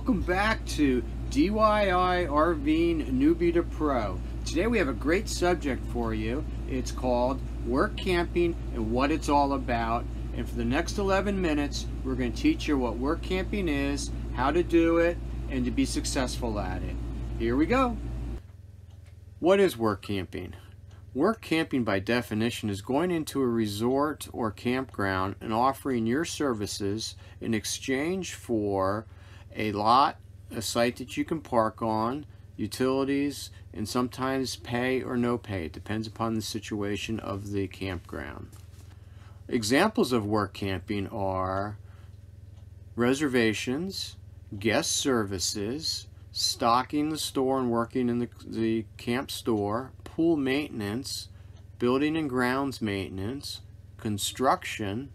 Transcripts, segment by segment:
Welcome back to DIY RVing Newbie to Pro. Today we have a great subject for you. It's called Work Camping and what it's all about. And for the next 11 minutes, we're going to teach you what work camping is, how to do it, and to be successful at it. Here we go. What is work camping? Work camping by definition is going into a resort or campground and offering your services in exchange for a lot, a site that you can park on, utilities, and sometimes pay or no pay. It depends upon the situation of the campground. Examples of work camping are reservations, guest services, stocking the store and working in the camp store, pool maintenance, building and grounds maintenance, construction,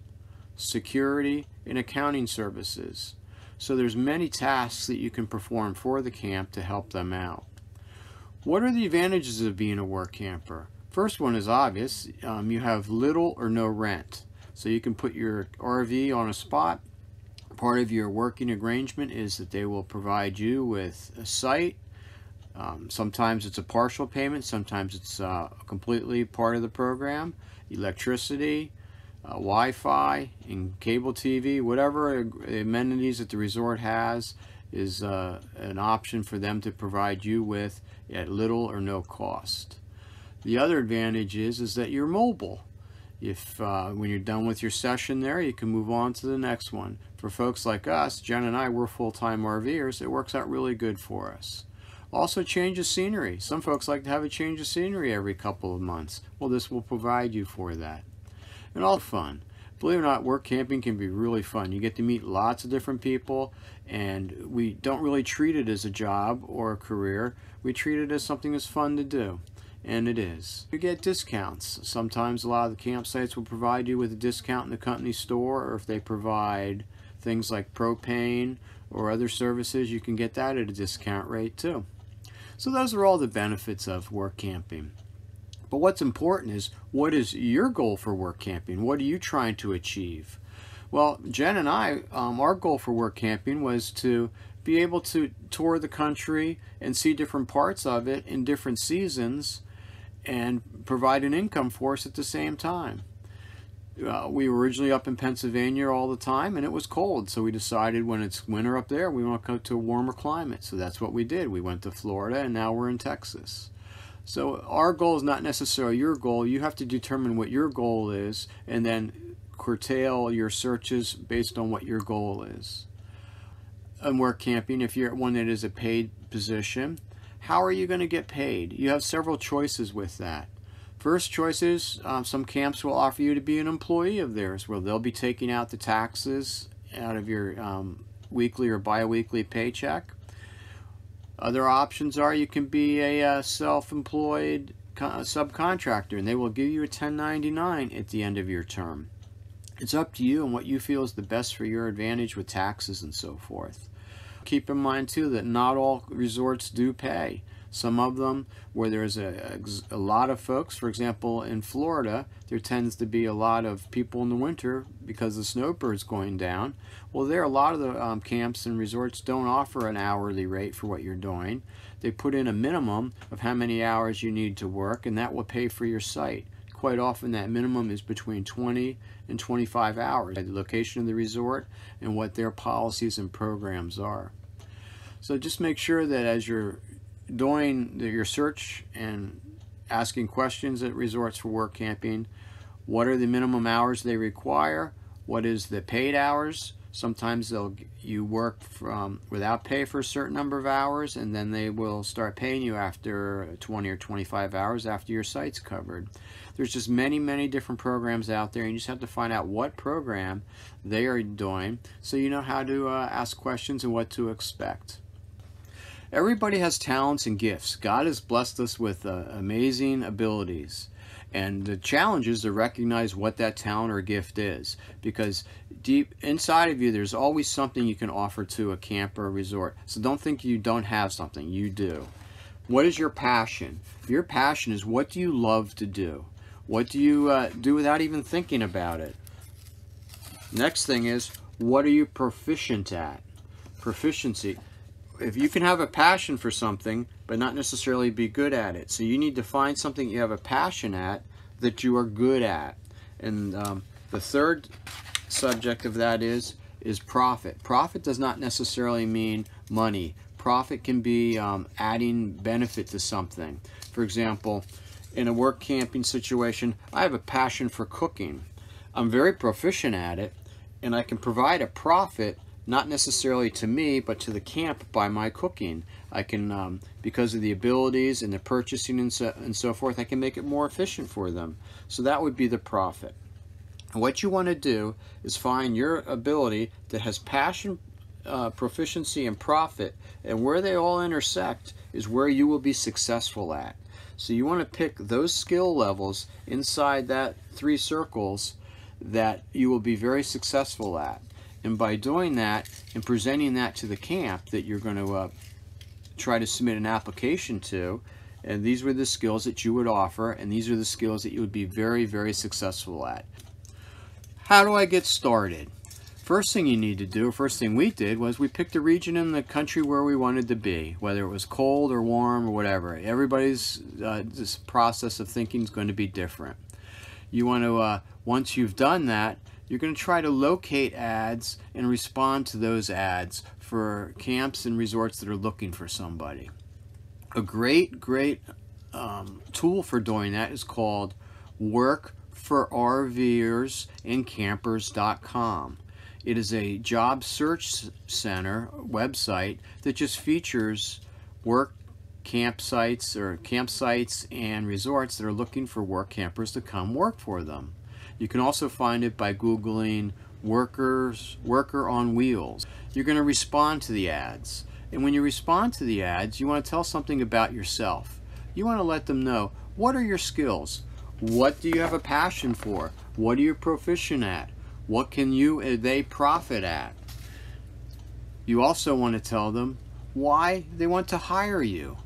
security, and accounting services. So there's many tasks that you can perform for the camp to help them out. What are the advantages of being a work camper? First one is obvious. You have little or no rent. So you can put your RV on a spot. Part of your working arrangement is that they will provide you with a site. Sometimes it's a partial payment, sometimes it's completely part of the program. Electricity, Wi-Fi, and cable TV, whatever amenities that the resort has is an option for them to provide you with at little or no cost. The other advantage is that you're mobile. If when you're done with your session there, you can move on to the next one. For folks like us, Jen and I, we're full-time RVers, it works out really good for us. Also, change of scenery. Some folks like to have a change of scenery every couple of months. Well, this will provide you for that. And all fun. Believe it or not, work camping can be really fun. You get to meet lots of different people, and we don't really treat it as a job or a career. We treat it as something that's fun to do. And it is. You get discounts. Sometimes a lot of the campsites will provide you with a discount in the company store, or if they provide things like propane or other services, you can get that at a discount rate too. So those are all the benefits of work camping. But what's important is, what is your goal for work camping? What are you trying to achieve? Well, Jen and I, our goal for work camping was to be able to tour the country and see different parts of it in different seasons and provide an income for us at the same time. We were originally up in Pennsylvania all the time, and it was cold, so we decided when it's winter up there, we want to go to a warmer climate. So that's what we did. We went to Florida, and now we're in Texas. So our goal is not necessarily your goal. You have to determine what your goal is and then curtail your searches based on what your goal is. And work camping, if you're at one that is a paid position, how are you going to get paid? You have several choices with that. First choice is some camps will offer you to be an employee of theirs, where they'll be taking out the taxes out of your weekly or bi-weekly paycheck. Other options are you can be a self-employed subcontractor, and they will give you a 1099 at the end of your term. It's up to you and what you feel is the best for your advantage with taxes and so forth. Keep in mind too that not all resorts do pay. Some of them, where there's a lot of folks, for example in Florida, there tends to be a lot of people in the winter because the snowbird's going down. Well, there a lot of the camps and resorts don't offer an hourly rate for what you're doing. They put in a minimum of how many hours you need to work, and that will pay for your site. Quite often that minimum is between 20 and 25 hours, the location of the resort and what their policies and programs are. So just make sure that as you're doing your search and asking questions at resorts for work camping, what are the minimum hours they require? What is the paid hours? Sometimes you work without pay for a certain number of hours, and then they will start paying you after 20 or 25 hours after your site's covered. There's just many different programs out there, and you just have to find out what program they are doing so you know how to ask questions and what to expect. Everybody has talents and gifts. God has blessed us with amazing abilities. And the challenge is to recognize what that talent or gift is, because deep inside of you there's always something you can offer to a camp or a resort. So don't think you don't have something. You do. What is your passion? Your passion is, what do you love to do? What do you do without even thinking about it? Next thing is, what are you proficient at? Proficiency. if you can have a passion for something, but not necessarily be good at it. So you need to find something you have a passion at that you are good at. And the third subject of that is profit. Profit does not necessarily mean money. Profit can be adding benefit to something. For example, in a work camping situation, I have a passion for cooking. I'm very proficient at it, and I can provide a profit, not necessarily to me, but to the camp by my cooking. I can, because of the abilities and the purchasing and so forth, I can make it more efficient for them. So that would be the profit. And what you want to do is find your ability that has passion, proficiency, and profit, and where they all intersect is where you will be successful at. So you want to pick those skill levels inside that 3 circles that you will be very successful at. And by doing that and presenting that to the camp that you're going to try to submit an application to, and these were the skills that you would offer, and these are the skills that you would be very, very successful at. How do I get started? First thing you need to do, first thing we did, was we picked a region in the country where we wanted to be, whether it was cold or warm or whatever. Everybody's this process of thinking is going to be different. You want to, once you've done that, you're going to try to locate ads and respond to those ads for camps and resorts that are looking for somebody. A great tool for doing that is called workforrversandcampers.com. It is a job search center website that just features work campsites and resorts that are looking for work campers to come work for them. You can also find it by Googling worker on wheels. You're going to respond to the ads. And when you respond to the ads, you want to tell something about yourself. You want to let them know, what are your skills? What do you have a passion for? What are you proficient at? What can they profit at? You also want to tell them why they want to hire you.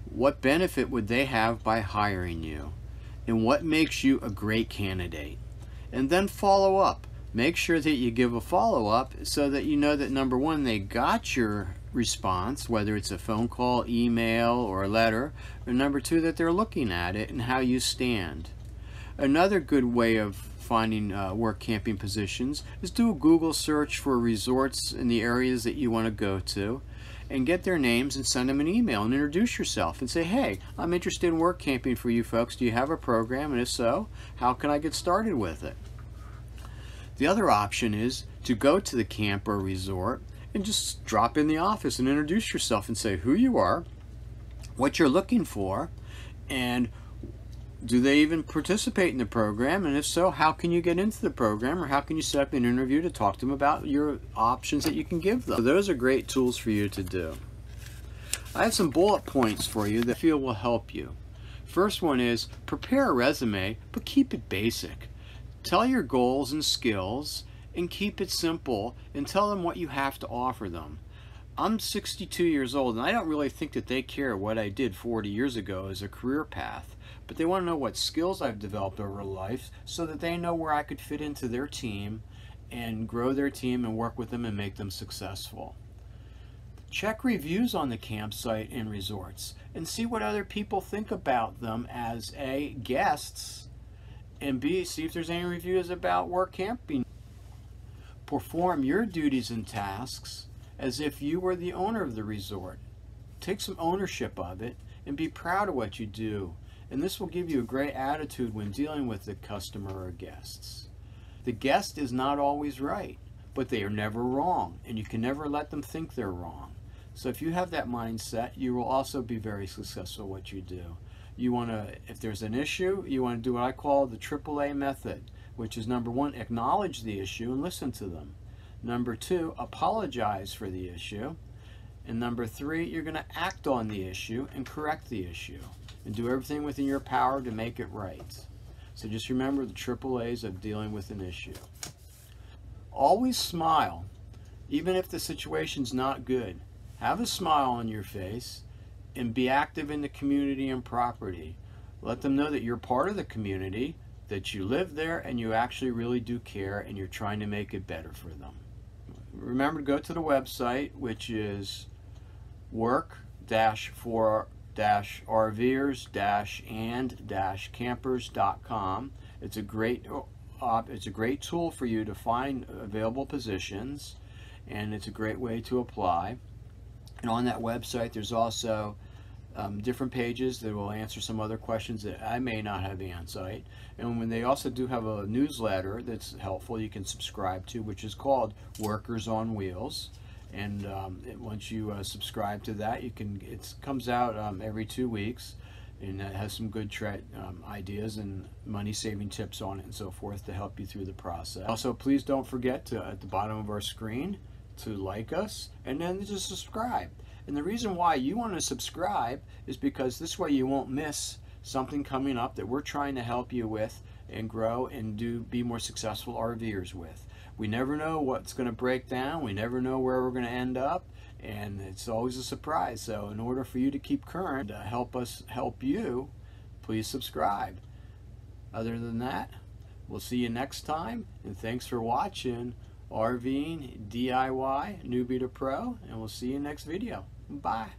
What benefit would they have by hiring you? And what makes you a great candidate? And then follow up. Make sure that you give a follow-up so that you know that, number one, they got your response, whether it's a phone call, email, or a letter, or number two, that they're looking at it and how you stand. Another good way of finding work camping positions is do a Google search for resorts in the areas that you want to go to, and get their names and send them an email and introduce yourself and say, hey, I'm interested in work camping for you folks. Do you have a program? And if so, how can I get started with it? The other option is to go to the camp or resort and just drop in the office and introduce yourself and say who you are, what you're looking for, and do they even participate in the program? And if so, how can you get into the program, or how can you set up an interview to talk to them about your options that you can give them? So those are great tools for you to do. I have some bullet points for you that I feel will help you. First one is prepare a resume, but keep it basic. Tell your goals and skills and keep it simple, and tell them what you have to offer them. I'm 62 years old, and I don't really think that they care what I did 40 years ago as a career path, but they want to know what skills I've developed over life so that they know where I could fit into their team and grow their team and work with them and make them successful. Check reviews on the campsite and resorts and see what other people think about them as A, guests, and B, see if there's any reviews about work camping. Perform your duties and tasks as if you were the owner of the resort. Take some ownership of it and be proud of what you do. And this will give you a great attitude when dealing with the customer or guests. The guest is not always right, but they are never wrong, and you can never let them think they're wrong. So if you have that mindset, you will also be very successful at what you do. You want to, if there's an issue, you want to do what I call the AAA method, which is number one, acknowledge the issue and listen to them. Number two, apologize for the issue. And number three, you're going to act on the issue and correct the issue and do everything within your power to make it right. So just remember the AAAs of dealing with an issue. Always smile, even if the situation's not good. Have a smile on your face and be active in the community and property. Let them know that you're part of the community, that you live there, and you actually really do care, and you're trying to make it better for them. Remember to go to the website, which is work-for-rvers-and-campers.com. It's a great tool for you to find available positions, and it's a great way to apply. And on that website, there's also different pages that will answer some other questions that I may not have answered. And when they also do have a newsletter that's helpful, you can subscribe to, which is called Workers on Wheels. And once you subscribe to that, it comes out every 2 weeks, and it has some good ideas and money-saving tips on it and so forth to help you through the process. Also, please don't forget to, at the bottom of our screen, to like us and then to subscribe. And the reason why you want to subscribe is because this way you won't miss something coming up that we're trying to help you with and grow and be more successful RVers with. We never know what's going to break down. We never know where we're going to end up, and it's always a surprise. So in order for you to keep current, help us help you, please subscribe. Other than that, we'll see you next time, and thanks for watching RVing DIY Newbie to Pro, and we'll see you next video. Bye.